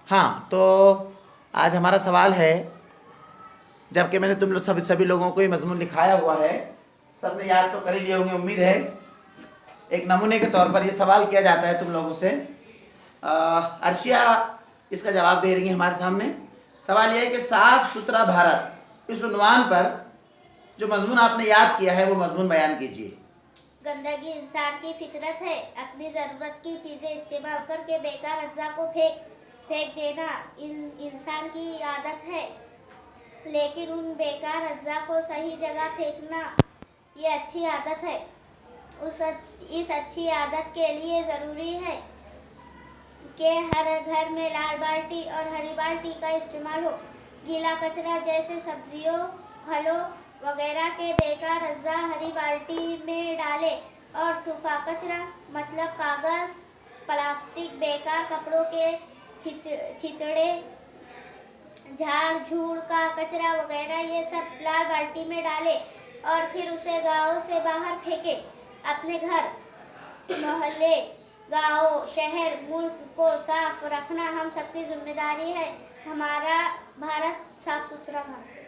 हाँ, तो आज हमारा सवाल है, जबकि मैंने तुम लोग सभी लोगों को ये मजमून लिखाया हुआ है, सबने याद तो कर ही लिए होंगे उम्मीद है। एक नमूने के तौर पर ये सवाल किया जाता है तुम लोगों से। अर्शिया इसका जवाब दे रही है हमारे सामने। सवाल यह है कि साफ सुथरा भारत, इस उन्वान पर जो मजमून आपने याद किया है वो मजमून बयान कीजिए। गंदगी इंसान की फितरत है। अपनी ज़रूरत की चीज़ें इस्तेमाल करके बेकार अज्जा को फेंक देना इंसान की आदत है, लेकिन उन बेकार अज्जा को सही जगह फेंकना ये अच्छी आदत है। इस अच्छी आदत के लिए ज़रूरी है कि हर घर में लाल बाल्टी और हरी बाल्टी का इस्तेमाल हो। गीला कचरा जैसे सब्जियों, फलों वगैरह के बेकार अज्जा हरी बाल्टी में डालें और सूखा कचरा मतलब कागज़, प्लास्टिक, बेकार कपड़ों के छितड़े, झाड़ झूड़ का कचरा वगैरह ये सब लाल बाल्टी में डालें और फिर उसे गांव से बाहर फेंकें। अपने घर, मोहल्ले, गांव, शहर, मुल्क को साफ रखना हम सबकी जिम्मेदारी है। हमारा भारत साफ सुथरा भारत।